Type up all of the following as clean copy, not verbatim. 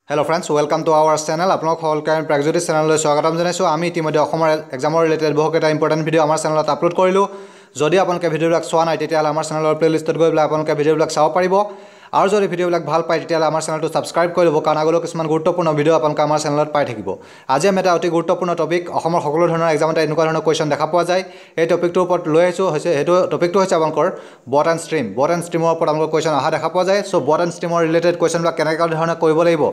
Hello friends, welcome to our channel. আপোনাক সকলোকে প্ৰাগজ্যোতিষ চেনেললৈ স্বাগতম জনাইছো। আমি ইতিমধ্যে অসমৰ এক্সামৰ ৰিলেটেড বহুত এটা ইম্পৰ্টেন্ট ভিডিও আমাৰ চেনেলত আপলোড কৰিলো। যদি আপোনালোকে ভিডিওবিলাক চোৱা নাই তেতিয়াহলে আমাৰ চেনেলৰ প্লেলিষ্টত গৈ পেলাই আপোনালোকে ভিডিওবিলাক চাব পাৰিব। আৰু যদি ভিডিওবিলাক ভাল পায় তেতিয়াহলে আমাৰ চেনেলটো সাবস্ক্ৰাইব কৰি ল'ব কাৰণ আগলৈ কিছুমান গুৰুত্বপূৰ্ণ ভিডিও আপোনালোকে আমাৰ চেনেলত পাই থাকিব। আজি আমি এটা অতি গুৰুত্বপূৰ্ণ টপিক অসমৰ সকলো ধৰণৰ এক্সামতে এনেকুৱা ধৰণৰ কোৱেশ্চন দেখা পোৱা যায়। এই টপিকটোৰ ওপৰত লৈ আহিছো হৈছে হেতু টপিকটো হৈছে আপোনালোকৰ বট এণ্ড ষ্ট্ৰীম। বট এণ্ড ষ্ট্ৰীমৰ ওপৰত আপোনালোকৰ কোৱেশ্চন অহা দেখা পোৱা যায়। সো বট এণ্ড ষ্ট্ৰীমৰ ৰিলেটেড কোৱেশ্চনবিলাক কেনেকুৱা ধৰণে কৰিব লাগিব,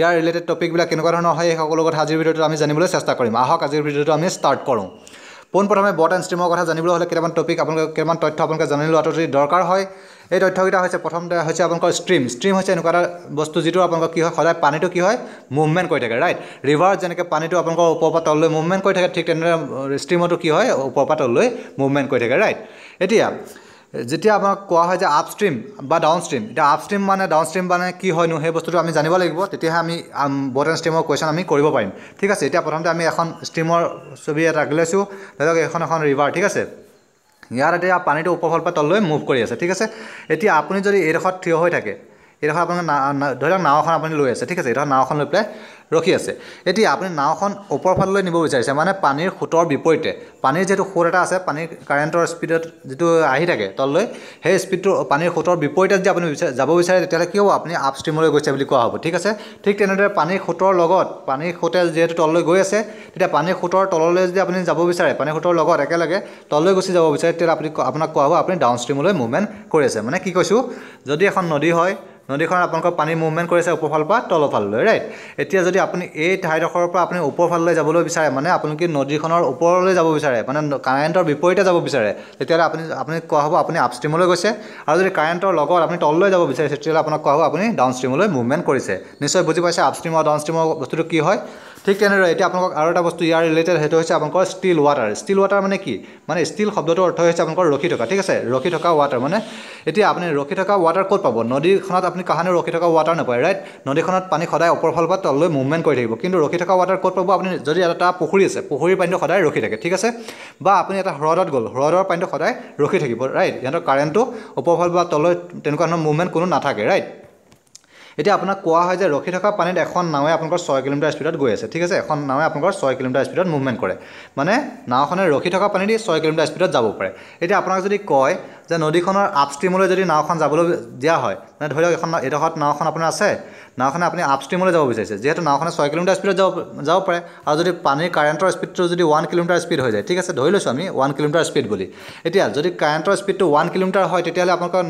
ইয়াৰ ৰিলেটেড টপিকবিলাক কেনেকুৱা ধৰণৰ হয় এই সকলো কথা আজিৰ ভিডিওটো আমি জানিবলৈ চেষ্টা কৰিম। আহক আজিৰ ভিডিওটো আমি ষ্টাৰ্ট কৰোঁ। পোনপ্ৰথমে বট এণ্ড ষ্ট্ৰীমৰ কথা জানিবলৈ হ'লে কেইটামান টপিক আপোনালোকে কেইটামান তথ্য আপোনালোকে জানি লোৱাটো দৰকাৰ হয়। এই তথ্যকেইটা হৈছে প্ৰথমতে হৈছে আপোনালোকৰ ষ্ট্ৰীম। ষ্ট্ৰীম হৈছে এনেকুৱা এটা বস্তু যিটো আপোনালোকৰ কি হয় সদায় পানীটো কি হয় মুভমেণ্ট কৰি থাকে, ৰাইট। ৰিভাৰ যেনেকৈ পানীটো আপোনালোকৰ ওপৰৰ পৰা তললৈ মুভমেণ্ট কৰি থাকে, ঠিক তেনেদৰে ষ্ট্ৰীমতো কি হয় ওপৰৰ পৰা তললৈ মুভমেণ্ট কৰি থাকে, ৰাইট। এতিয়া যেতিয়া আপোনাক কোৱা হয় যে আপষ্ট্ৰীম বা ডাউনষ্ট্ৰীম, এতিয়া আপষ্ট্ৰীম মানে ডাউনষ্ট্ৰীম মানে কি হয়নো সেই বস্তুটো আমি জানিব লাগিব, তেতিয়াহে আমি বট এণ্ড ষ্ট্ৰীমৰ কুৱেশ্যন আমি কৰিব পাৰিম। ঠিক আছে, এতিয়া প্ৰথমতে আমি এখন ষ্ট্ৰীমৰ ছবি এটা আঁকি লৈছোঁ। ধৰি লওক এখন ৰিভাৰ, ঠিক আছে। ইয়াত এতিয়া পানীটো ওপৰফালৰ পৰা তললৈ মুভ কৰি আছে, ঠিক আছে। এতিয়া আপুনি যদি এইডোখৰত থিয় হৈ থাকে, এইডোখৰ আপোনাৰ ধৰি লওক নাও এখন আপুনি লৈ আছে, ঠিক আছে। এইডোখৰ নাওখন লৈ পেলাই ৰখি আছে। এতিয়া আপুনি নাওখন ওপৰ ফাললৈ নিব বিচাৰিছে, মানে পানীৰ সোঁতৰ বিপৰীতে। পানীৰ যিহেতু সোঁত এটা আছে, পানীৰ কাৰেণ্টৰ স্পীডত যিটো আহি থাকে তললৈ, সেই স্পীডটো পানীৰ সোঁতৰ বিপৰীতে যদি আপুনি যাব বিচাৰে তেতিয়াহ'লে কি হ'ব, আপুনি আপষ্ট্ৰীমলৈ গৈছে বুলি কোৱা হ'ব, ঠিক আছে। ঠিক তেনেদৰে পানীৰ সোঁতৰ লগত, পানীৰ সোঁতে যিহেতু তললৈ গৈ আছে, তেতিয়া পানীৰ সোঁতৰ তললৈ যদি আপুনি যাব বিচাৰে, পানীৰ সোঁতৰ লগত একেলগে তললৈ গুচি যাব বিচাৰে, তেতিয়া আপোনাক কোৱা হ'ব আপুনি ডাউনষ্ট্ৰীমলৈ মুভমেণ্ট কৰি আছে। মানে কি কৈছোঁ, যদি এখন নদী হয়, নদীখনত আপোনালোকৰ পানী মুভমেণ্ট কৰিছে ওপৰফালৰ পৰা তলৰফাললৈ, ৰাইট। এতিয়া যদি আপুনি এই ঠাইডোখৰৰ পৰা আপুনি ওপৰফাললৈ যাবলৈ বিচাৰে, মানে আপোনালোকে নদীখনৰ ওপৰলৈ যাব বিচাৰে, মানে কাৰেণ্টৰ বিপৰীতে যাব বিচাৰে, তেতিয়াহ'লে আপুনি কোৱা হ'ব আপুনি আপষ্ট্ৰীমলৈ গৈছে। আৰু যদি কাৰেণ্টৰ লগত আপুনি তললৈ যাব বিচাৰিছে তেতিয়াহ'লে আপোনাক কোৱা হ'ব আপুনি ডাউনষ্ট্ৰীমলৈ মুভমেণ্ট কৰিছে। নিশ্চয় বুজি পাইছে আপষ্ট্ৰীম আৰু ডাউনষ্ট্ৰীমৰ বস্তুটো কি হয়। ঠিক তেনেদৰে এতিয়া আপোনালোকক আৰু এটা বস্তু ইয়াৰ ৰিলেটেড, সেইটো হৈছে আপোনালোকৰ ষ্টিল ৱাটাৰ। ষ্টিল ৱাটাৰ মানে কি, মানে ষ্টিল শব্দটোৰ অৰ্থ হৈছে আপোনালোকৰ ৰখি থকা, ঠিক আছে। ৰখি থকা ৱাটাৰ মানে এতিয়া আপুনি ৰখি থকা ৱাটাৰ ক'ত পাব, নদীখনত আপুনি কাহানিও ৰখি থকা ৱাটাৰ নাপায়, ৰাইট। নদীখনত পানী সদায় ওপৰফালৰ পৰা তললৈ মুভমেণ্ট কৰি থাকিব, কিন্তু ৰখি থকা ৱাটাৰ ক'ত পাব আপুনি, যদি এটা পুখুৰী আছে, পুখুৰীৰ পানীটো সদায় ৰখি থাকে, ঠিক আছে। বা আপুনি এটা হ্ৰদত গ'ল, হ্ৰদৰ পানীটো সদায় ৰখি থাকিব, ৰাইট। সিহঁতৰ কাৰেণ্টটো ওপৰফালৰ পৰা তললৈ তেনেকুৱা ধৰণৰ মুভমেণ্ট কোনো নাথাকে, ৰাইট। এতিয়া আপোনাক কোৱা হয় যে ৰখি থকা পানীত এখন নাৱে আপোনালোকৰ 6 কিলোমিটাৰ স্পীডত গৈ আছে, ঠিক আছে। এখন নাৱে আপোনালোকৰ 6 কিলোমিটাৰ স্পীডত মুভমেণ্ট কৰে, মানে নাওখনে ৰখি থকা পানী দি 6 কিলোমিটাৰ স্পীডত যাব পাৰে। এতিয়া আপোনাক যদি কয় যে নদীখনৰ আপষ্ট্ৰীমলৈ যদি নাওখন যাবলৈ দিয়া হয়, মানে ধৰি লওক এইডোখৰত নাওখন আপোনাৰ আছে, নাওখনে আপুনি আপষ্ট্ৰীমলৈ যাব বিচাৰিছে, যিহেতু নাওখনে 6 কিলোমিটাৰ স্পীডত যাব পাৰে। আৰু যদি পানীৰ কাৰেণ্টৰ স্পীডটো যদি 1 কিলোমিটাৰ স্পীড হৈ যায়, ঠিক আছে, ধৰি লৈছোঁ আমি 1 কিলোমিটাৰ স্পীড বুলি। এতিয়া যদি কাৰেণ্টৰ স্পীডটো 1 কিলোমিটাৰ হয়, তেতিয়াহ'লে আপোনালোকৰ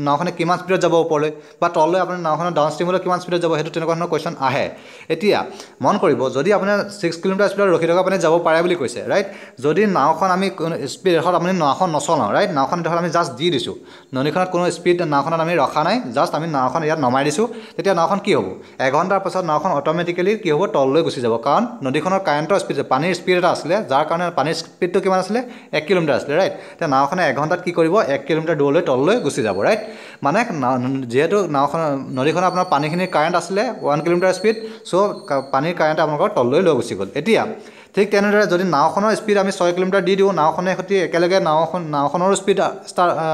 নাওখনে কিমান স্পীডত যাব ওপৰলৈ বা তললৈ, আপোনাৰ নাওখনৰ ডাউনষ্ট্ৰীমলৈ কিমান স্পীডত যাব, সেইটো তেনেকুৱা ধৰণৰ কুৱেশ্যন আহে। এতিয়া মন কৰিব, যদি আপোনাৰ 6 কিলোমিটাৰ স্পীডত ৰখি থকা পানীত যাব পাৰে বুলি কৈছে, ৰাইট। যদি নাওখন আমি স্পীড এডোখৰত আপুনি নাওখন নচলাওঁ, ৰাইট, নাওখন এডোখৰত আমি জাষ্ট দি দিছোঁ, নদীখনত কোনো স্পীড নাওখনত আমি ৰখা নাই, জাষ্ট আমি নাওখন ইয়াত নমাই দিছোঁ, তেতিয়া নাওখন কি হ'ব, এঘণ্টাৰ পাছত নাওখন অট'মেটিকেলি কি হ'ব, তললৈ গুচি যাব। কাৰণ নদীখনৰ কাৰেণ্টৰ স্পীড, পানীৰ স্পীড এটা আছিলে, যাৰ কাৰণে পানীৰ স্পীডটো কিমান আছিলে, 1 কিলোমিটাৰ আছিলে, ৰাইট। এতিয়া নাওখনে এঘণ্টাত কি কৰিব, 1 কিলোমিটাৰ দূৰলৈ তললৈ গুচি যাব, ৰাইট। মানে যিহেতু নদীখনৰ আপোনাৰ পানীখিনিৰ কাৰেণ্ট আছিলে 1 কিলোমিটাৰ স্পীড, চ' পানীৰ কাৰেণ্ট আপোনালোকৰ তললৈ লৈ গুচি গ'ল। এতিয়া ঠিক তেনেদৰে যদি নাওখনৰ স্পীড আমি 6 কিলোমিটাৰ দি দিওঁ, নাওখনে সৈতে একেলগে নাওখনৰো স্পীড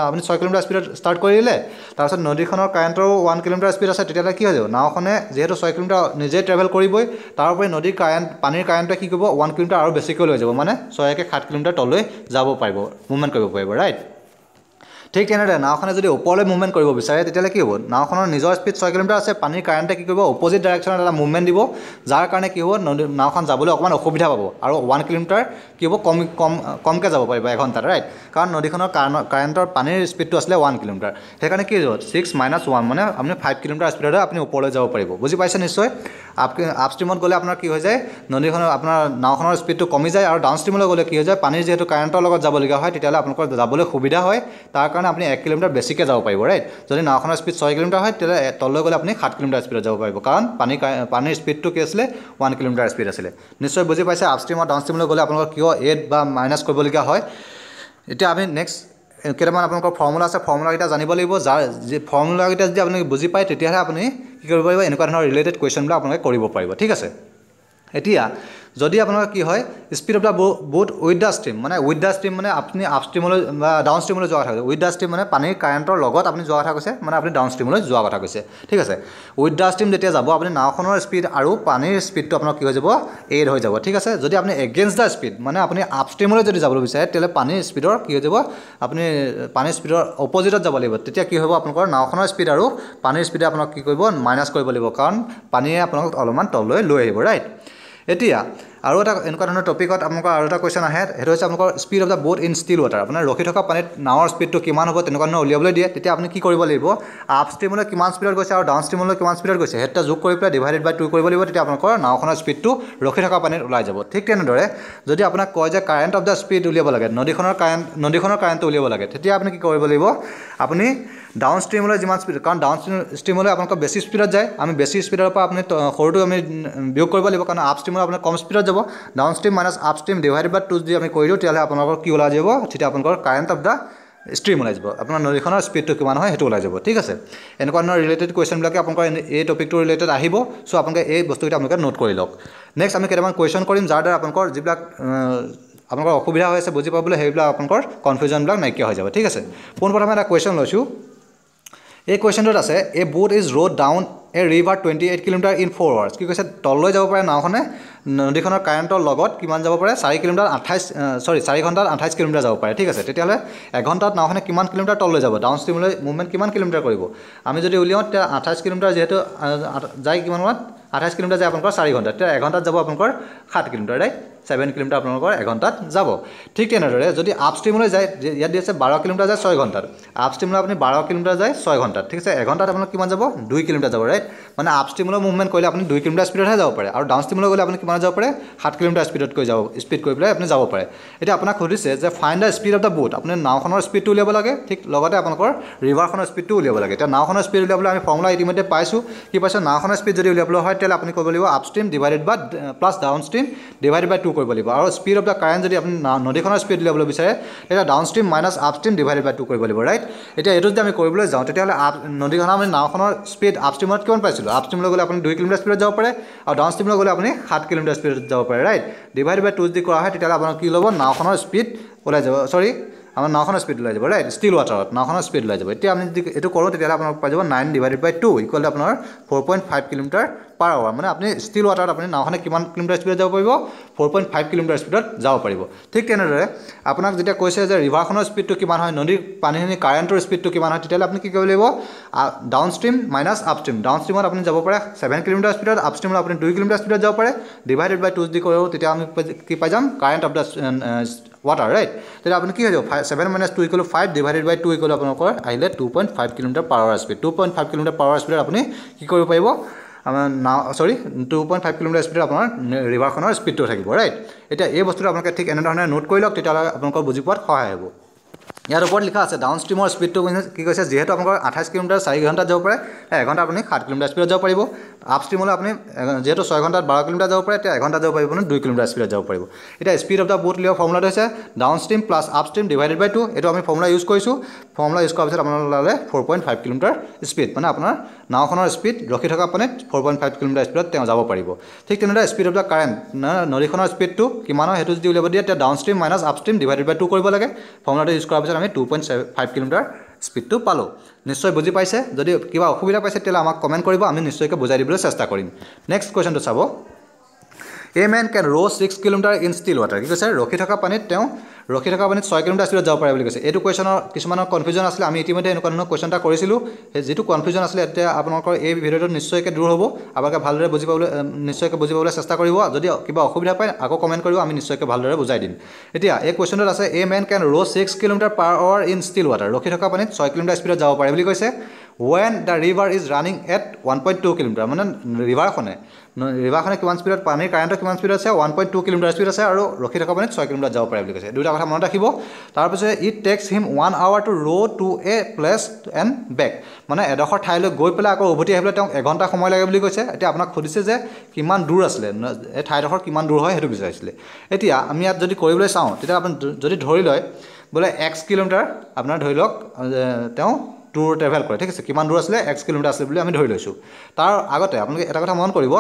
আপুনি 6 কিলোমিটাৰ স্পীডত ষ্টাৰ্ট কৰি দিলে, তাৰপিছত নদীখনৰ কাৰেণ্টৰো 1 কিলোমিটাৰ স্পীড আছে, তেতিয়াহ'লে কি হৈ যাব, নাওখনে যিহেতু 6 কিলোমিটাৰ নিজেই ট্ৰেভেল কৰিবই, তাৰ উপৰি পানীৰ কাৰেণ্টে কি কৰিব, 1 কিলোমিটাৰ আৰু বেছিকৈ লৈ যাব, মানে 6-7 কিলোমিটাৰ তললৈ যাব পাৰিব, মুভমেণ্ট কৰিব পাৰিব, ৰাইট। ঠিক তেনেদৰে নাওখনে যদি ওপৰলৈ মুভমেণ্ট কৰিব বিচাৰে তেতিয়াহ'লে কি হ'ব, নাওখনৰ নিজৰ স্পীড 6 কিলোমিটাৰ আছে, পানীৰ কাৰেণ্টে কি কৰিব, অপজিট ডাইৰেকশ্যনত এটা মুভমেণ্ট দিব, যাৰ কাৰণে কি হ'ব, নাওখন যাবলৈ অকণমান অসুবিধা পাব, আৰু 1 কিলোমিটাৰ কি হ'ব, কমকৈ যাব পাৰিব এঘণ্টাত, ৰাইট। কাৰণ নদীখনৰ কাৰেণ্টৰ পানীৰ স্পীডটো আছিলে 1 কিলোমিটাৰ, সেইকাৰণে কি হ'ব, 6 - 1 মানে আপুনি 5 কিলোমিটাৰ স্পীডতে আপুনি ওপৰলৈ যাব পাৰিব। বুজি পাইছে নিশ্চয়। আপষ্ট্ৰীমত গ'লে আপোনাৰ কি হৈ যায়, নদীখনৰ আপোনাৰ নাওখনৰ স্পীডটো কমি যায়, আৰু ডাউনষ্ট্ৰীমলৈ গ'লে কি হৈ যায়, পানীৰ যিহেতু কাৰেণ্টৰ লগত যাবলগীয়া হয়, তেতিয়াহ'লে আপোনালোকৰ যাবলৈ সুবিধা হয়, তাৰ কাৰণে আপুনি 1 কিলোমিটাৰ বেছিকৈ যাব পাৰিব, ৰাইট। যদি নাওখনৰ স্পীড 6 কিলোমিটাৰ হয়, তেতিয়াহ'লে তললৈ গ'লে আপুনি 7 কিলোমিটাৰ স্পীডত যাব পাৰিব, কাৰণ পানীৰ স্পীডটো কি আছিলে, 1 কিলোমিটাৰ স্পীড আছিলে। নিশ্চয় বুজি পাইছে। আপষ্ট্ৰীম আৰু ডাউনষ্ট্ৰীমলৈ গ'লে আপোনালোকৰ কিয় এড বা মাইনাছ কৰিবলগীয়া হয়। এতিয়া আমি নেক্সট কেইটামান আপোনালোকৰ ফৰ্মুলা আছে, ফৰ্মুলাকেইটা জানিব লাগিব, যাৰ যি ফৰ্মুলাকেইটা যদি আপুনি বুজি পায় তেতিয়াহে আপুনি কি কৰিব পাৰিব, এনেকুৱা ধৰণৰ ৰিলেটেড কুৱেশ্যনবিলাক আপোনালোকে কৰিব পাৰিব, ঠিক আছে। এতিয়া যদি আপোনাৰ কি হয় speed of the boat with the stream মানে উইথ দ্য ষ্ট্ৰীম মানে আপুনি আপ ষ্ট্ৰীমলৈ বা ডাউন ষ্ট্ৰীমলৈ যোৱা কথা কৈছে উইথ দ্য ষ্ট্ৰীম মানে পানীৰ কাৰেণ্টৰ লগত আপুনি যোৱা কথা কৈছে মানে আপুনি ডাউন ষ্ট্ৰীমলৈ যোৱা কথা কৈছে ঠিক আছে উইথ দ্য ষ্ট্ৰীম যেতিয়া যাব আপুনি নাওখনৰ স্পীড আৰু পানীৰ স্পীডটো আপোনাৰ কি হৈ যাব এড হৈ যাব ঠিক আছে যদি আপুনি এগেইনষ্ট দ্য স্পীড মানে আপুনি আপ ষ্ট্ৰীমলৈ যদি যাবলৈ বিচাৰে তেতিয়াহ'লে পানীৰ স্পীডৰ কি হৈ যাব আপুনি পানীৰ স্পীডৰ অপজিটত যাব লাগিব তেতিয়া কি হ'ব আপোনালোকৰ নাওখনৰ স্পীড আৰু পানীৰ স্পীডে আপোনাক কি কৰিব মাইনাছ কৰিব লাগিব কাৰণ পানীয়ে আপোনাক অলপমান তললৈ লৈ আহিব ৰাইট এতিয়া আৰু এটা এনেকুৱা ধৰণৰ টপিকত আপোনালোকৰ আৰু এটা কুৱেশ্যন আহে সেইটো হৈছে আপোনালোকৰ speed of the boat in still water আপোনাৰ ৰখি থকা পানীত নাৱৰ স্পীডটো কিমান হ'ব তেনেকুৱা ধৰণৰ উলিয়াবলৈ দিয়ে তেতিয়া আপুনি কি কৰিব লাগিব আপ ষ্ট্ৰীমলৈ কিমান স্পীডত গৈছে আৰু ডাউন ষ্ট্ৰীমলৈ কিমান স্পীডত গৈছে সেইটো যোগ কৰি পেলাই ডিভাইডেড বাই 2 কৰিব লাগিব তেতিয়া আপোনালোকৰ নাওখনৰ স্পীডটো ৰখি থকা পানীত ওলাই যাব ঠিক তেনেদৰে যদি আপোনাক কয় যে কাৰেণ্ট অফ দ্য স্পীড উলিয়াব লাগে নদীখনৰ কাৰেণ্টটো উলিয়াব লাগে তেতিয়া আপুনি কি কৰিব লাগিব আপুনি ডাউন ষ্ট্ৰীমলৈ যিমান স্পীড কাৰণ ডাউন ষ্ট্ৰীমলৈ আপোনালোকৰ বেছি স্পীডত যায় আমি বেছি স্পীডৰ পৰা আপুনি সৰুটো আমি বিয়োগ কৰিব লাগিব কাৰণ আপ ষ্ট্ৰীমলৈ আপোনাৰ কম স্পীডত যাব downstream minus upstream divided by 2 যদি আমি কৰি দিওঁ তেতিয়াহ'লে আপোনালোকৰ কি ওলাই যাব তেতিয়া আপোনালোকৰ কাৰেণ্ট অফ দ্য ষ্ট্ৰীম ওলাই যাব আপোনাৰ নদীখনৰ স্পীডটো কিমান হয় সেইটো ওলাই যাব ঠিক আছে এনেকুৱা ধৰণৰ ৰিলেটেড কুৱেশ্যনবিলাকে আপোনালোকৰ এই টপিকটো ৰিলেটেড আহিব চ' আপোনালোকে এই বস্তুকেইটা আপোনালোকে নোট কৰি লওক নেক্সট আমি কেইটামান কুৱেশ্যন কৰিম যাৰ দ্বাৰা আপোনালোকৰ যিবিলাক আপোনালোকৰ অসুবিধা হৈ আছে বুজি পাবলৈ সেইবিলাক আপোনালোকৰ কনফিউজনবিলাক নাইকিয়া হৈ যাব ঠিক আছে পোনপ্ৰথমে এটা কুৱেশ্যন লৈছোঁ এই কুৱেশ্যনটোত আছে a BOT is road down A river 28 kilometre in 4 hours কি কৈছে তললৈ যাব পাৰে নাওখনে নদীখনৰ কাৰেণ্টৰ লগত কিমান যাব পাৰে 4 ঘণ্টাত 28 কিলোমিটাৰ যাব পাৰে ঠিক আছে তেতিয়াহ'লে এঘণ্টাত নাওখনে কিমান কিলোমিটাৰ তললৈ যাব ডাউন ষ্ট্ৰীমলৈ মুভমেণ্ট কিমান কিলোমিটাৰ কৰিব আমি যদি উলিয়াওঁ তেতিয়া 28 কিলোমিটাৰ যিহেতু যায় কিমান সময়ত 28 কিলোমিটাৰ যায় আপোনালোকৰ 4 ঘণ্টা তেতিয়া এঘণ্টাত যাব আপোনালোকৰ 7 কিলোমিটাৰ ৰাইট 7 কিলোমিটাৰ আপোনালোকৰ এঘণ্টাত যাব ঠিক তেনেদৰে যদি আপ ষ্ট্ৰীমলৈ যায় ইয়াত দি আছে 12 কিলোমিটাৰ যায় 6 ঘণ্টাত আপ ষ্ট্ৰীমলৈ আপুনি 12 কিলোমিটাৰ যায় 6 ঘণ্টাত ঠিক আছে এঘণ্টাত আপোনালোক কিমান যাব 2 কিলোমিটাৰ যাব ৰাইট মানে আপ ষ্ট্ৰীমলৈ মুভমেণ্ট কৰিলে আপুনি 2 কিলোমিটাৰ স্পীডতহে যাব পাৰে আৰু ডাউন ষ্ট্ৰীমলৈ গ'লে আপুনি কিমান যাব পাৰে 7 কিলোমিটাৰ স্পীড কৰি পেলাই আপুনি যাব পাৰে এতিয়া আপোনাক সুধিছে যে find the speed of the boat আপুনি নাওখনৰ স্পীডটো উলিয়াব লাগে ঠিক লগতে আপোনালোকৰ ৰিভাৰখনৰ স্পীডটো উলিয়াব লাগে এতিয়া নাওখনৰ স্পীড উলিয়াবলৈ আমি ফৰ্মুলা ইতিমধ্যে পাইছোঁ কি পাইছোঁ নাওখনৰ স্পীড যদি উলিয়াবলৈ হয় তেতিয়াহ'লে আপুনি কৰিব লাগিব up stream divided by plus downstream divided by 2 কৰিব লাগিব আৰু স্পীড অফ দ্য কাৰেণ্ট যদি আপুনি নদীখনৰ স্পীড উলিয়াবলৈ বিচাৰে তেতিয়া downstream minus upstream divided by 2 কৰিব লাগিব ৰাইট এতিয়া এইটো যদি আমি কৰিবলৈ যাওঁ তেতিয়াহ'লে নদীখনৰ আমি নাওখনৰ স্পীড আপ ষ্ট্ৰীমত কিমান পাইছিলোঁ আপ ষ্ট্ৰীমলৈ গ'লে আপুনি 2 কিলোমিটাৰ স্পীডত যাব পাৰে আৰু ডাউন ষ্ট্ৰীমলৈ গ'লে আপুনি 7 কিলোমিটাৰ স্পীডত যাব পাৰে ৰাইট ডিভাইড বাই 2 যদি কৰা হয় তেতিয়াহ'লে আপোনাৰ কি ল'ব নাওখনৰ স্পীড ওলাই যাব আমাৰ নাওখনৰ স্পীড ওলাই যাব ৰাইট ষ্টিল ৱাটাৰত নাওখনৰ স্পীড ওলাই যাব এতিয়া আমি যদি এইটো কৰোঁ তেতিয়াহ'লে আপোনাক পাই যাব 9 ডিভাইডেড বাই 2 ইকুৱেল টু আপোনাৰ 4.5 কিলোমিটাৰ পাৰ আৱাৰ মানে আপুনি ষ্টিল ৱাটাৰত আপুনি নাওখনে কিমান কিলোমিটাৰ স্পীডত যাব পাৰিব 4.5 কিলোমিটাৰ স্পীডত যাব পাৰিব ঠিক তেনেদৰে আপোনাক যেতিয়া কৈছে যে ৰিভাৰখনৰ স্পীডটো কিমান হয় নদীৰ পানীখিনি কাৰেণ্টৰ স্পীডটো কিমান হয় তেতিয়াহ'লে আপুনি কি কৰিব লাগিব downstream minus upstream ডাউন ষ্ট্ৰীমত আপুনি যাব পাৰে 7 কিলোমিটাৰ স্পীডত আপ ষ্ট্ৰীমত আপুনি 2 কিলোমিটাৰ স্পীডত যাব পাৰে ডিভাইডেড বাই 2 যদি কৰোঁ তেতিয়া আমি কি পাই যাম current of the water right তেতিয়া আপুনি কি হৈ যাব 7 minus 2 equal 5 divided by 2 equal আপোনালোকৰ আহিলে 2.5 kilometre per hour speed 2.5 kilometre per hour স্পীডত আপুনি কি কৰিব পাৰিব আমাৰ 2.5 কিলোমিটাৰ স্পীডত আপোনাৰ ৰিভাৰখনৰ স্পীডটো থাকিব ৰাইট এতিয়া এই বস্তুটো আপোনালোকে ঠিক এনেধৰণে নোট কৰি লওক তেতিয়াহ'লে আপোনালোকৰ বুজি পোৱাত সহায় হ'ব ইয়াৰ ওপৰত লিখা আছে ডাউন ষ্ট্ৰীমৰ স্পীডটো কি কৈছে যিহেতু আপোনালোকৰ 28 কিলোমিটাৰ 4 ঘণ্টাত যাব পাৰে এঘণ্টা আপুনি 7 কিলোমিটাৰ স্পীডত যাব পাৰিব আপ ষ্ট্ৰীমলৈ আপুনি যিহেতু 6 ঘণ্টাত 12 কিলোমিটাৰ যাব পাৰে তেতিয়া এঘণ্টাত যাব পাৰিব আপুনি 2 কিলোমিটাৰ স্পীডত যাব পাৰিব এতিয়া স্পীড অফ দ্য বোট লিখা ফৰ্মুলাটো হৈছে downstream plus upstream divided by 2 এইটো আমি ফৰ্মুলা ইউজ কৰিছোঁ ফৰ্মুলা ইউজ কৰাৰ পিছত আপোনালোকে 4.5 কিলোমিটাৰ স্পীড মানে আপোনাৰ নাওখনৰ স্পীড ৰখি থকা পানীত 4.5 কিলোমিটাৰ স্পীডত তেওঁ যাব পাৰিব ঠিক তেনেদৰে স্পীড অফ দ্য কাৰেণ্ট নদীখনৰ স্পীডটো কিমান হয় সেইটো যদি উলিয়াব দিয়ে তেতিয়া downstream minus upstream divided by 2 কৰিব লাগে ফৰ্মুলাটো ইউজ কৰাৰ পিছত আমি 2.5 কিলোমিটাৰ স্পীডটো পালোঁ নিশ্চয় বুজি পাইছে যদি কিবা অসুবিধা পাইছে তেতিয়াহ'লে আমাক কমেণ্ট কৰিব আমি নিশ্চয়কৈ বুজাই দিবলৈ চেষ্টা কৰিম নেক্সট কুৱেশ্যনটো চাব এ man can row' 6 kilometre in still water কি কৈছে ৰখি থকা পানীত 6 কিলোমিটাৰ স্পীডত যাব পাৰে বুলি কৈছে এইটো কুৱেশ্যনৰ কিছুমানৰ কনফিউজন আছিলে আমি ইতিমধ্যে এনেকুৱা ধৰণৰ কুৱেশ্যন এটা কৰিছিলোঁ সেই যিটো কনফিউজন আছিলে এতিয়া আপোনালোকৰ এই ভিডিঅ'টো নিশ্চয়কৈ দূৰ হ'ব আপোনালোকে ভালদৰে নিশ্চয়কৈ বুজি পাবলৈ চেষ্টা কৰিব যদি কিবা অসুবিধা পায় আকৌ কমেণ্ট কৰিব আমি নিশ্চয়কৈ ভালদৰে বুজাই দিম এতিয়া এই কুৱেশ্যনটোত আছে এ man can row' 6 kilometre per hour in still water ৰখি থকা পানীত 6 কিলোমিটাৰ স্পীডত যাব পাৰে বুলি কৈছে when the river is running at 1.2 kilometre মানে ৰিভাৰখনে কিমান স্পীডত পানীৰ কাৰেণ্টৰ কিমান স্পীড আছে 1.2 কিলোমিটাৰ স্পীড আছে আৰু ৰখি থকা পানীত 6 কিলোমিটাৰ যাব পাৰে বুলি কৈছে দুটা কথা মনত ৰাখিব তাৰপিছত it takes him 1 hour to row to a place and back মানে এডোখৰ ঠাইলৈ গৈ পেলাই আকৌ উভতি আহিবলৈ তেওঁক এঘণ্টা সময় লাগে বুলি কৈছে এতিয়া আপোনাক সুধিছে যে কিমান দূৰ আছিলে এই ঠাইডোখৰ কিমান দূৰ হয় সেইটো বিচাৰিছিলে এতিয়া আমি ইয়াত যদি কৰিবলৈ চাওঁ তেতিয়া আপুনি যদি ধৰি লয় বোলে x কিলোমিটাৰ আপোনাৰ ধৰি লওক তেওঁ ট্যুৰ ট্ৰেভেল কৰে ঠিক আছে কিমান দূৰ আছিলে x কিলোমিটাৰ আছিলে বুলি আমি ধৰি লৈছোঁ তাৰ আগতে আপোনালোকে এটা কথা মন কৰিব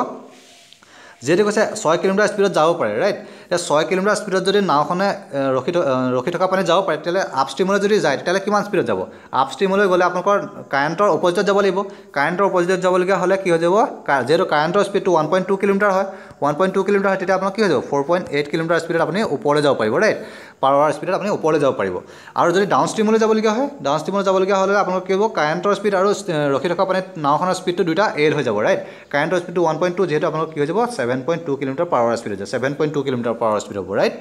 যেহেতু কৈছে 6 কিলোমিটাৰ স্পীডত যাব পাৰে ৰাইট এতিয়া 6 কিলোমিটাৰ স্পীডত যদি নাওখনে ৰখি থকা পানীত যাব পাৰে তেতিয়াহ'লে আপষ্ট্ৰীমলৈ যদি যায় তেতিয়াহ'লে কিমান স্পীডত যাব আপষ্ট্ৰীমলৈ গ'লে আপোনালোকৰ কাৰেণ্টৰ অপজিটত যাব লাগিব কাৰেণ্টৰ অপজিটত যাবলগীয়া হ'লে কি হৈ যাব যেহেতু কাৰেণ্টৰ স্পীডটো 1.2 কিলোমিটাৰ হয় 1.2 কিলোমিটাৰ হয় তেতিয়া আপোনাৰ কি হৈ যাব 4.8 কিলোমিটাৰ স্পীডত আপুনি ওপৰলৈ যাব পাৰিব ৰাইট পাৰ আৱাৰ স্পীডত আপুনি ওপৰলৈ যাব পাৰিব আৰু যদি ডাউন ষ্ট্ৰীমলৈ যাবলগীয়া হয় ডাউন ষ্ট্ৰীমলৈ যাবলগীয়া হ'লে আপোনালোক কি হ'ব কাৰেণ্টৰ স্পীড আৰু ৰখি থকা পানীত নাওখনৰ স্পীডটো দুটা এড হৈ যাব ৰাইট কাৰেণ্টৰ স্পীডটো 1.2 যেহেতু আপোনালোক কি হৈ যাব 7.2 কিলোমিটাৰ পাৰ আৱাৰ স্পীড হৈ যাব 7.2 কিলোমিটাৰ পাৰ আৱাৰ স্পীড হ'ব ৰাইট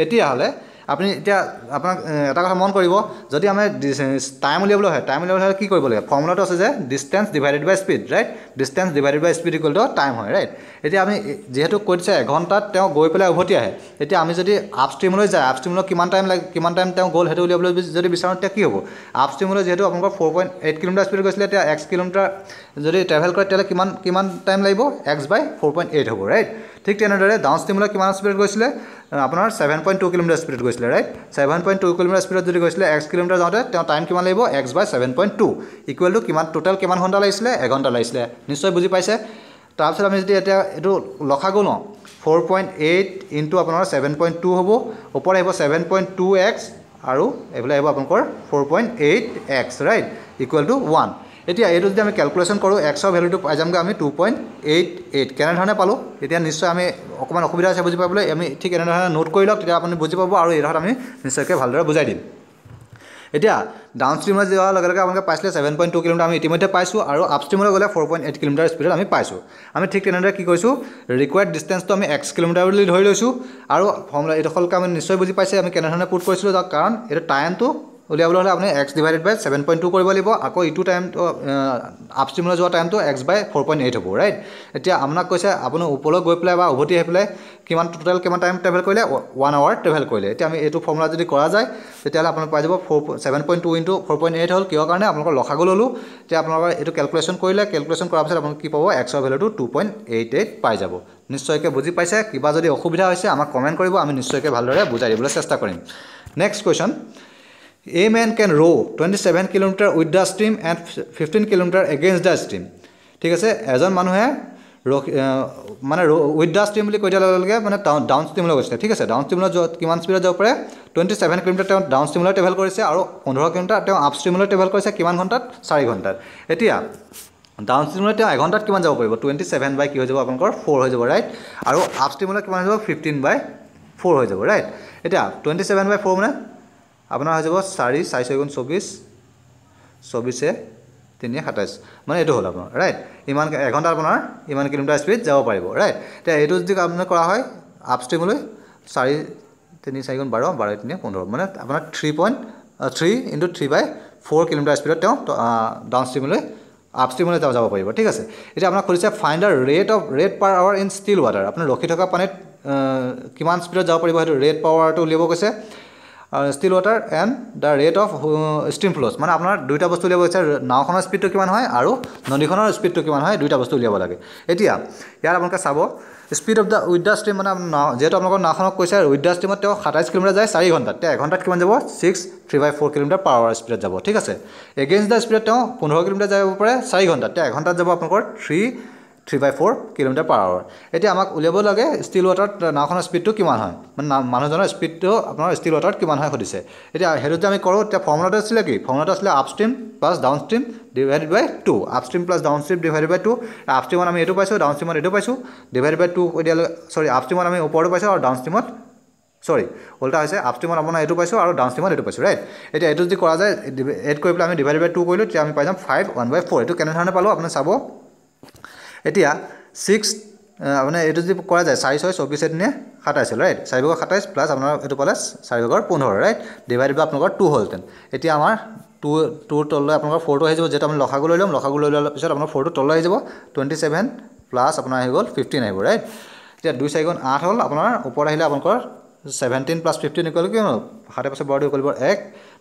এতিয়াহ'লে আপুনি এতিয়া আপোনাক এটা কথা মন কৰিব যদি আমি টাইম উলিয়াবলৈ হয় টাইম উলিয়াবলৈ হ'লে কি কৰিব লাগে ফৰ্মুলাটো আছে যে distance divided by speed right distance divided by speed equal to time হয় ৰাইট এতিয়া আমি যেহেতু কৈ দিছে এঘণ্টাত তেওঁ গৈ পেলাই উভতি আহে এতিয়া আমি যদি আপষ্ট্ৰীমলৈ যায় আপষ্ট্ৰীমলৈ কিমান টাইম তেওঁ গ'ল সেইটো উলিয়াবলৈ যদি বিচাৰোঁ তেতিয়া কি হ'ব আপষ্ট্ৰীমলৈ যিহেতু আপোনালোকৰ 4.8 কিলোমিটাৰ স্পীড গৈছিলে এতিয়া x কিলোমিটাৰ যদি ট্ৰেভেল কৰে তেতিয়াহ'লে কিমান টাইম লাগিব x বাই 4.8 হ'ব ৰাইট ঠিক তেনেদৰে ডাউন ষ্ট্ৰীমলৈ কিমান স্পীডত গৈছিলে আপোনাৰ 7.2 কিলোমিটাৰ স্পীডত গৈছিলে ৰাইট 7.2 কিলোমিটাৰ স্পীডত যদি গৈছিলে x কিলোমিটাৰ যাওঁতে তেওঁ টাইম কিমান লাগিব x বাই 7.2 ইকুৱেল টু কিমান টোটেল কিমান ঘণ্টা লাগিছিলে এঘণ্টা লাগিছিলে নিশ্চয় বুজি পাইছে তাৰপিছত আমি যদি এতিয়া এইটো লখাগু লওঁ 4.8 ইনটু আপোনাৰ 7.2 হ'ব ওপৰত আহিব 7.2x আৰু এইফালে আহিব আপোনালোকৰ 4.8x ৰাইট ইকুৱেল টু 1 এতিয়া এইটো যদি আমি ক্যালকুলেশ্যন কৰোঁ xৰ ভ্যালুটো পাই যামগৈ আমি 2.88 কেনেধৰণে পালোঁ এতিয়া নিশ্চয় আমি অকণমান অসুবিধা আছে বুজি পাবলৈ আমি ঠিক এনেধৰণে নোট কৰি লওক তেতিয়া আপুনি বুজি পাব আৰু এইডোখৰত আমি নিশ্চয়কৈ ভালদৰে বুজাই দিম এতিয়া ডাউন ষ্ট্ৰীমলৈ যোৱাৰ লগে লগে আপোনালোকে পাইছিলে 7.2 কিলোমিটাৰ আমি ইতিমধ্যে পাইছোঁ আৰু আপষ্ট্ৰীমলৈ গ'লে 4.8 কিলোমিটাৰ স্পীডত আমি পাইছোঁ আমি ঠিক তেনেদৰে কি কৰিছোঁ ৰিকুৱাৰ্ড ডিষ্টেঞ্চটো আমি x কিলোমিটাৰ বুলি ধৰি লৈছোঁ আৰু ফৰ্মুলা এইডোখৰলৈকে আমি নিশ্চয় বুজি পাইছে আমি কেনেধৰণে পুট কৰিছিলোঁ কাৰণ এইটো টাইমটো উলিয়াবলৈ হ'লে আপুনি x ডিভাইডেড বাই 7.2 কৰিব লাগিব আকৌ ইটো টাইমটো আপষ্ট্ৰীমলৈ যোৱা টাইমটো x বাই 4.8 হ'ব ৰাইট এতিয়া আপোনাক কৈছে আপুনি ওপৰলৈ গৈ পেলাই বা উভতি আহি পেলাই টোটেল কিমান টাইম ট্ৰেভেল কৰিলে 1 আৱাৰ ট্ৰেভেল কৰিলে এতিয়া আমি এইটো ফৰ্মুলা যদি কৰা যায় তেতিয়াহ'লে আপোনাক পাই যাব 7.2 ইনটু 4.8 হ'ল কিয় কাৰণে আপোনালোকৰ লখাগু ল'লোঁ এতিয়া আপোনালোকৰ এইটো কেলকুলেশ্যন কৰিলে কেলকুলেশ্যন কৰাৰ পিছত আপোনালোকে কি পাব xৰ ভ্যালুটো 2.88 পাই যাব নিশ্চয়কৈ বুজি পাইছে কিবা যদি অসুবিধা হৈছে আমাক কমেণ্ট কৰিব আমি নিশ্চয়কৈ ভালদৰে বুজাই দিবলৈ চেষ্টা কৰিম next question A man can row 27 kilometer with the stream and 15 kilometer against the stream. ঠিক আছে এজন মানুহে মানে উইথ দ্য ষ্ট্ৰীম বুলি কৈ দিয়াৰ লগে লগে মানে ডাউন ষ্ট্ৰীমলৈ গৈছিলে ঠিক আছে ডাউন ষ্ট্ৰীমলৈ কিমান স্পীডত যাব পাৰে 27 কিলোমিটাৰ তেওঁ ডাউন ষ্ট্ৰীমলৈ ট্ৰেভেল কৰিছে আৰু 15 কিলোমিটাৰ তেওঁ আপ ষ্ট্ৰীমলৈ ট্ৰেভেল কৰিছে কিমান ঘণ্টাত 4 ঘণ্টাত এতিয়া ডাউন ষ্ট্ৰীমলৈ তেওঁ এঘণ্টাত কিমান যাব পাৰিব 27 বাই কি হৈ যাব আপোনালোকৰ 4 হৈ যাব ৰাইট আৰু আপ ষ্ট্ৰীমলৈ কিমান হৈ যাব 15 বাই 4 হৈ যাব ৰাইট এতিয়া 27 বাই 4 মানে আপোনাৰ হৈ যাব 4 4 24 24 3 27 মানে এইটো হ'ল আপোনাৰ ৰাইট ইমান এঘণ্টা আপোনাৰ ইমান কিলোমিটাৰ স্পীড যাব পাৰিব ৰাইট এতিয়া এইটো যদি আপোনাৰ কৰা হয় আপ ষ্ট্ৰীমলৈ 4 3 4 12 12 3 15 মানে আপোনাৰ 3.3 ইনটু 3 বাই 4 কিলোমিটাৰ স্পীডত তেওঁ ডাউন ষ্ট্ৰীমলৈ আপ ষ্ট্ৰীমলৈ যাব পাৰিব ঠিক আছে এতিয়া আপোনাক সুধিছে find the rate per hour in still water আপুনি ৰখি থকা পানীত কিমান স্পীডত যাব পাৰিব সেইটো ৰেট পাৰ আৱাৰটো উলিয়াব কৈছে still water and the rate of stream flows মানে আপোনাৰ দুইটা বস্তু উলিয়াব গৈছে নাওখনৰ স্পীডটো কিমান হয় আৰু নদীখনৰ স্পীডটো কিমান হয় দুইটা বস্তু উলিয়াব লাগে এতিয়া ইয়াত আপোনালোকে চাব speed of the with the stream মানে যিহেতু আপোনালোকৰ নাওখনক কৈছে উইথ দ্য ষ্ট্ৰীমত তেওঁ 27 কিলোমিটাৰ যায় 4 ঘণ্টাত তেওঁ এঘণ্টাত কিমান যাব 6.3/4 কিলোমিটাৰ পাৰ আৱাৰ স্পীডত যাব ঠিক আছে এগেইনষ্ট দ্য স্পীডত তেওঁ 15 কিলোমিটাৰ যাব পাৰে 4 ঘণ্টাত তেওঁ এঘণ্টাত যাব আপোনালোকৰ 3/4 কিলোমিটাৰ পাৰ আৱাৰ এতিয়া আমাক উলিয়াব লাগে ষ্টিল ৱাটাৰত নাওখনৰ স্পীডটো কিমান হয় মানে মানুহজনৰ স্পীডটো আপোনাৰ ষ্টিল ৱাটাৰত কিমান হয় সুধিছে এতিয়া সেইটো যদি আমি কৰোঁ তেতিয়া ফৰ্মুলাটো আছিলে কি ফৰ্মুলাটো আছিলে upstream plus downstream divided by 2 upstream plus downstream divided by 2 আপষ্ট্ৰীমত আমি এইটো পাইছোঁ ডাউন ষ্ট্ৰীমত এইটো পাইছোঁ ডিভাইডেড বাই 2 কৈ দিয়ালে চৰি আপষ্ট্ৰীমত আমি ওপৰটো পাইছোঁ আৰু ডাউন ষ্ট্ৰীমত উল্টা হৈছে আপষ্ট্ৰীমত আপোনাৰ এইটো পাইছোঁ আৰু ডাউন ষ্ট্ৰীমত এইটো পাইছোঁ ৰাইট এতিয়া এইটো যদি কৰা যায় এড কৰি পেলাই আমি ডিভাইডেড বাই 2 কৰিলোঁ তেতিয়া আমি পাই যাম 5/1/4 এইটো কেনেধৰণে পালোঁ আপুনি চাব এতিয়া 6 মানে এইটো যদি কৰা যায় 4 6 24 3 27 হ'ল ৰাইট 4/27 প্লাছ আপোনাৰ এইটো পালে 4/15 ৰাইট ডিভাইডেড বাই আপোনালোকৰ 2 হ'লহেঁতেন এতিয়া আমাৰ 2 তললৈ আপোনালোকৰ 4টো আহি যাব যিহেতু আমি লখাগু লৈ ল'ম লখাগু লৈ লোৱাৰ পিছত আপোনাৰ 4টো তললৈ আহি যাব 27 প্লাছ আপোনাৰ আহি গ'ল 15 আহিব ৰাইট এতিয়া 2 4 গুণ 8 হ'ল আপোনাৰ ওপৰত আহিলে আপোনালোকৰ 17 প্লাছ 15 ইকুৱেল কিমান হ'ল 7 পাছত 12 ইকুৱেল 1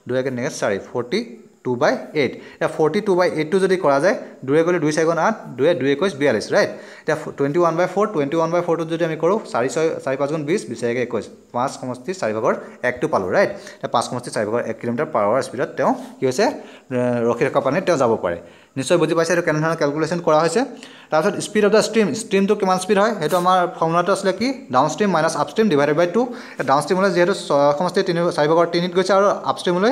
2 1 4 40 2/8 এতিয়া 42/8 যদি কৰা যায় 2 গ'লে 2 4 8 2 2 21 42 ৰাইট এতিয়া 21/4 যদি আমি কৰোঁ 4 5 গুণ 20 20 21 5 সমষ্টি 4 ভাগৰ 1 টো পালোঁ ৰাইট এতিয়া 5 সমষ্টি 4 ভাগৰ 1 কিলোমিটাৰ পাৰ আৱাৰ স্পীডত তেওঁ কি হৈছে ৰখি থকা পানীত তেওঁ যাব পাৰে নিশ্চয় বুজি পাইছে এইটো কেনেধৰণৰ কেলকুলেশ্যন কৰা হৈছে তাৰপিছত স্পীড অফ দ্য ষ্ট্ৰীমটো কিমান স্পীড হয় সেইটো আমাৰ ফৰ্মুলাটো আছিলে কি downstream minus upstream divided by 2 ডাউন ষ্ট্ৰীমলৈ যিহেতু 6 সমষ্টি 4 ভাগৰ 3 গৈছে আৰু আপ ষ্ট্ৰীমলৈ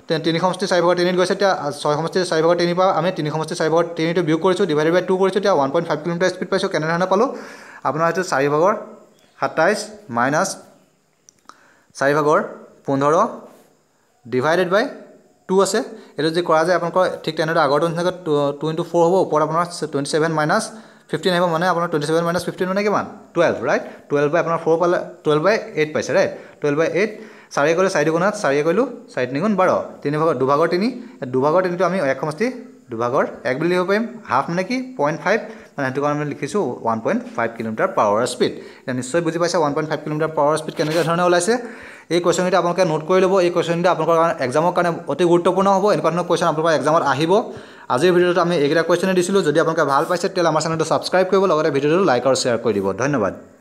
3 সমষ্টি 4 ভাগৰ 3 গৈছে এতিয়া 6 সমষ্টি 4 ভাগৰ 3 পৰা আমি 3 সমষ্টি 4 ভাগৰ 3 টো বিয়োগ কৰিছোঁ ডিভাইডেড বাই 2 কৰিছোঁ এতিয়া 1.5 কিলোমিটাৰ স্পীড পাইছোঁ কেনেধৰণে পালোঁ আপোনাৰ এইটো 4 ভাগৰ 27 মাইনাছ 4 ভাগৰ 15 ডিভাইডেড বাই 2 আছে এইটো যদি কৰা যায় আপোনালোকৰ ঠিক তেনেদৰে আগৰটো নিচিনাকৈ 2 × 4 হ'ব ওপৰত আপোনাৰ 27 মাইনাছ 15 আহিব মানে আপোনাৰ 27 মাইনাছ 15 মানে কিমান 12 ৰাইট 12 বাই আপোনাৰ 4 পালে 12/8 পাইছে ৰাইট 12/8 4 গ'লে 4 গুণত 4 কৰিলোঁ 4 3 গুণ 12 3 ভাগৰ 2 ভাগৰ 3 2 ভাগৰ 3টো আমি 1 সমষ্টি 2 ভাগৰ 1 বুলি লিখিব পাৰিম হাফ মানে কি 0.5 মানে সেইটো কাৰণে আমি লিখিছোঁ 1.5 কিলোমিটাৰ পাৰ আৱাৰ স্পীড এতিয়া নিশ্চয় বুজি পাইছে 1.5 কিলোমিটাৰ পাৰ আৱাৰ স্পীড কেনেকৈ ধৰণে ওলাইছে এই কুৱেশ্যনকেইটা আপোনালোকে নোট কৰি ল'ব এই কুৱেশ্যনকেইটা আপোনালোকৰ কাৰণে এক্সামৰ কাৰণে অতি গুৰুত্বপূৰ্ণ হ'ব এনেকুৱা ধৰণৰ কুৱেশ্যন আপোনালোকৰ এক্সামত আহিব আজিৰ ভিডিঅ'টো আমি এইকেইটা কুৱেশ্যনে দিছিলোঁ যদি আপোনালোকে ভাল পাইছে তেতিয়াহ'লে আমাৰ চেনেলটো ছাবস্ক্ৰাইব কৰিব লগতে ভিডিঅ'টো লাইক আৰু শ্বেয়াৰ কৰি দিব ধন্যবাদ